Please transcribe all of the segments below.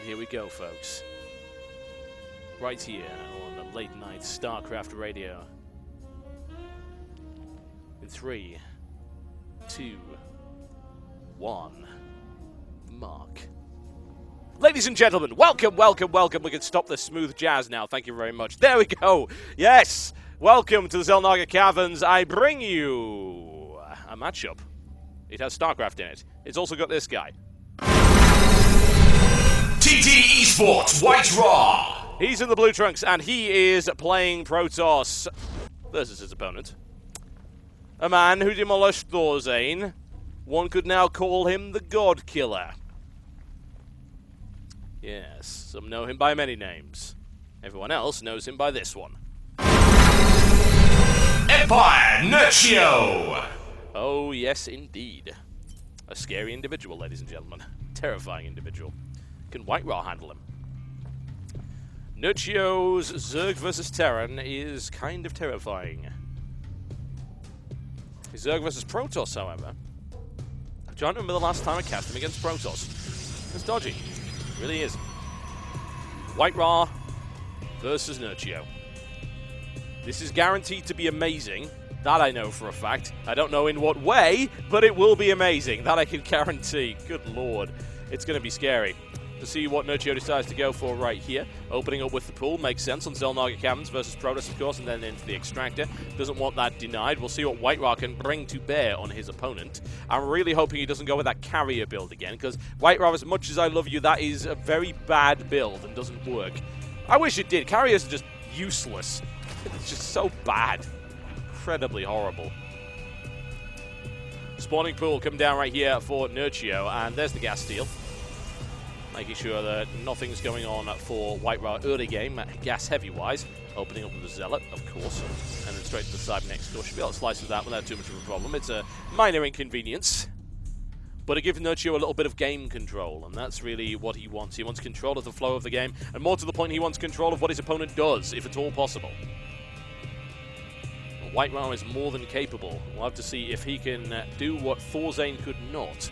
Here we go, folks. Right here on the late night StarCraft radio. In 3, 2, 1, mark. Ladies and gentlemen, welcome, welcome, welcome. We can stop the smooth jazz now. Thank you very much. There we go. Yes. Welcome to the Xel'Naga Caverns. I bring you a matchup. It has StarCraft in it. It's also got this guy. TT Esports White-Ra. He's in the blue trunks, and he is playing Protoss versus his opponent. A man who demolished Thorzane. One could now call him the God Killer. Yes, some know him by many names. Everyone else knows him by this one. Empire.Nerchio. Oh, yes, indeed. A scary individual, ladies and gentlemen. Terrifying individual. Can White-Ra handle him? Nerchio's Zerg versus Terran is kind of terrifying. His Zerg versus Protoss, however. I'm trying to remember the last time I cast him against Protoss. It's dodgy. It really is. White-Ra versus Nerchio. This is guaranteed to be amazing. That I know for a fact. I don't know in what way, but it will be amazing. That I can guarantee. Good lord. It's going to be scary. To see what Nerchio decides to go for right here. Opening up with the pool makes sense on Xel'Naga Caverns versus Protoss, of course, and then into the Extractor. Doesn't want that denied. We'll see what White-Ra can bring to bear on his opponent. I'm really hoping he doesn't go with that carrier build again, because White-Ra, as much as I love you, that is a very bad build and doesn't work. I wish it did. Carriers are just useless. It's just so bad. Incredibly horrible. Spawning pool coming down right here for Nerchio, and there's the gas steal. Making sure that nothing's going on for White-Ra early game, gas heavy-wise. Opening up with the Zealot, of course, and then straight to the side next door. Should be able to slice through that without too much of a problem. It's a minor inconvenience, but it gives Nerchio a little bit of game control, and that's really what he wants. He wants control of the flow of the game, and more to the point, he wants control of what his opponent does, if at all possible. White-Ra is more than capable. We'll have to see if he can do what Thorzane could not.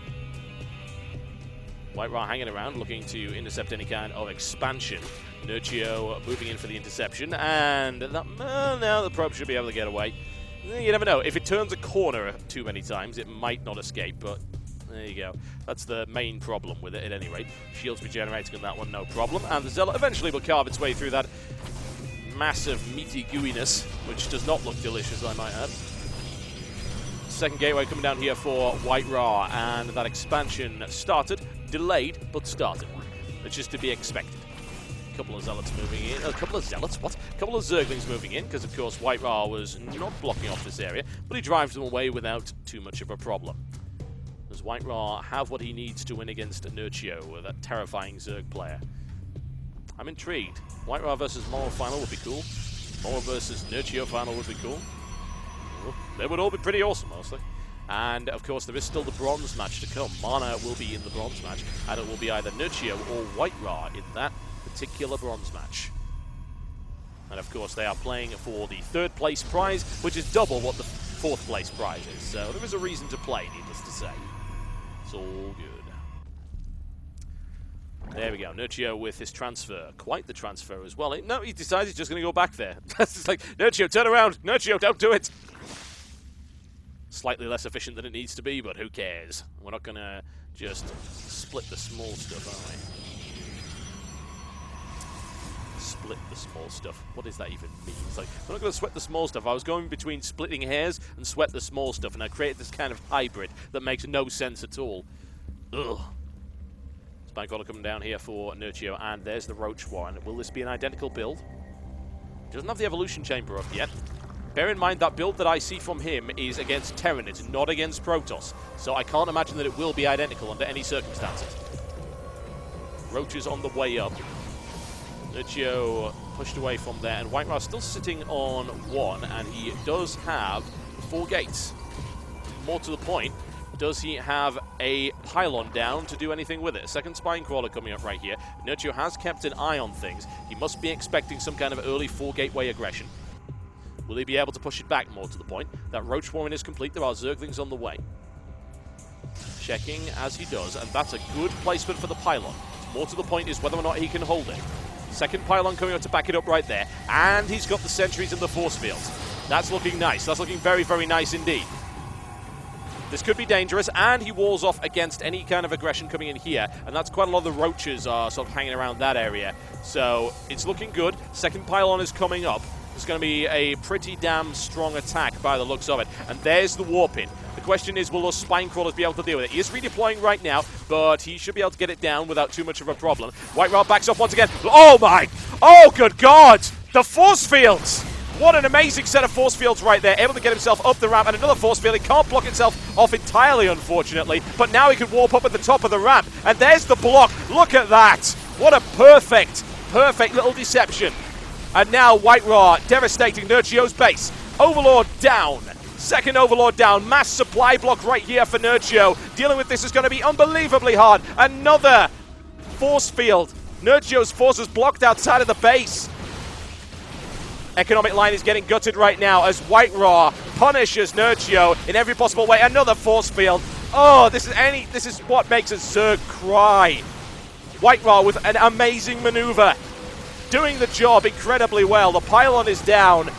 White-Ra hanging around, looking to intercept any kind of expansion. Nerchio moving in for the interception, and that, now the probe should be able to get away. You never know. If it turns a corner too many times, it might not escape, but there you go. That's the main problem with it, at any rate. Shields regenerating on that one, no problem. And the Zealot eventually will carve its way through that massive meaty gooiness, which does not look delicious, I might add. Second gateway coming down here for White-Ra, and that expansion started, delayed, but started. It's just to be expected. A couple of Zealots moving in. A couple of Zealots? What? A couple of Zerglings moving in, because of course White-Ra was not blocking off this area, but he drives them away without too much of a problem. Does White-Ra have what he needs to win against Nerchio, that terrifying Zerg player? I'm intrigued. White-Ra versus Moro final would be cool. Moro versus Nerchio final would be cool. They would all be pretty awesome, mostly. And, of course, there is still the bronze match to come. Mana will be in the bronze match, and it will be either Nerchio or White-Ra in that particular bronze match. And, of course, they are playing for the third place prize, which is double what the fourth place prize is. So there is a reason to play, needless to say. It's all good. There we go, Nerchio with his transfer. Quite the transfer as well. No, he decides he's just going to go back there. It's like, Nerchio, turn around! Nerchio, don't do it! Slightly less efficient than it needs to be, but who cares? We're not going to just split the small stuff, are we? Split the small stuff. What does that even mean? It's like, we're not going to sweat the small stuff. I was going between splitting hairs and sweat the small stuff, and I created this kind of hybrid that makes no sense at all. Ugh. Spike Collar coming down here for Nerchio, and there's the Roach Warren. Will this be an identical build? He doesn't have the Evolution Chamber up yet. Bear in mind that build that I see from him is against Terran, it's not against Protoss. So I can't imagine that it will be identical under any circumstances. Roach is on the way up. Nerchio pushed away from there, and White-Ra still sitting on 1, and he does have 4 gates. More to the point, does he have a pylon down to do anything with it? Second Spine Crawler coming up right here. Nerchio has kept an eye on things. He must be expecting some kind of early 4-gateway aggression. Will he be able to push it back, more to the point? That Roach Warren is complete. There are Zerglings on the way. Checking as he does, and that's a good placement for the pylon. More to the point is whether or not he can hold it. Second pylon coming up to back it up right there. And he's got the sentries in the force field. That's looking nice. That's looking very, very nice indeed. This could be dangerous, and he walls off against any kind of aggression coming in here, and that's quite a lot of the roaches are sort of hanging around that area. So it's looking good. Second pylon is coming up. It's going to be a pretty damn strong attack by the looks of it. And there's the warping. The question is, will those spine crawlers be able to deal with it? He is redeploying right now, but he should be able to get it down without too much of a problem. White-Ra backs off once again. Oh my! Oh, good God! The force fields! What an amazing set of force fields right there. Able to get himself up the ramp, and another force field. He can't block himself off entirely, unfortunately, but now he can warp up at the top of the ramp. And there's the block. Look at that. What a perfect little deception. And now White-Ra devastating Nerchio's base. Overlord down. Second Overlord down. Mass supply block right here for Nerchio. Dealing with this is going to be unbelievably hard. Another force field. Nerchio's forces blocked outside of the base. Economic line is getting gutted right now as White-Ra punishes Nerchio in every possible way. Another force field. Oh, this is what makes a Zerg cry. White-Ra with an amazing maneuver. Doing the job incredibly well. The pylon is down.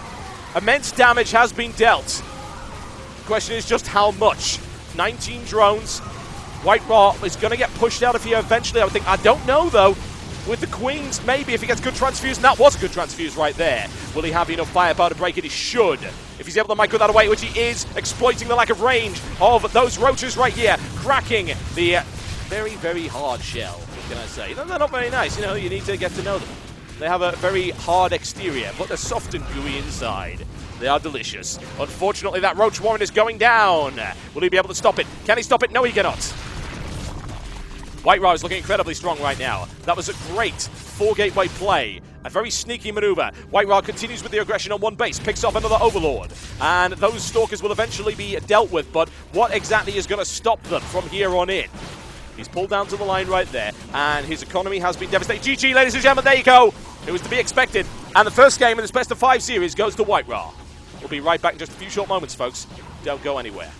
Immense damage has been dealt. The question is just how much. 19 drones. White-Ra is going to get pushed out of here eventually, I would think. I don't know, though. With the Queens, maybe, if he gets good transfuse, and that was a good transfuse right there. Will he have enough firepower to break it? He should. If he's able to micro that away, which he is, exploiting the lack of range of those roaches right here, cracking the very, very hard shell, what can I say? They're not very nice, you know, you need to get to know them. They have a very hard exterior, but they're soft and gooey inside. They are delicious. Unfortunately, that Roach Warren is going down. Will he be able to stop it? Can he stop it? No, he cannot. White-Ra is looking incredibly strong right now. That was a great 4-gateway play. A very sneaky maneuver. White-Ra continues with the aggression on one base, picks off another Overlord. And those Stalkers will eventually be dealt with, but what exactly is going to stop them from here on in? He's pulled down to the line right there, and his economy has been devastated. GG, ladies and gentlemen, there you go. It was to be expected. And the first game in this best of 5 series goes to White-Ra. We'll be right back in just a few short moments, folks. Don't go anywhere.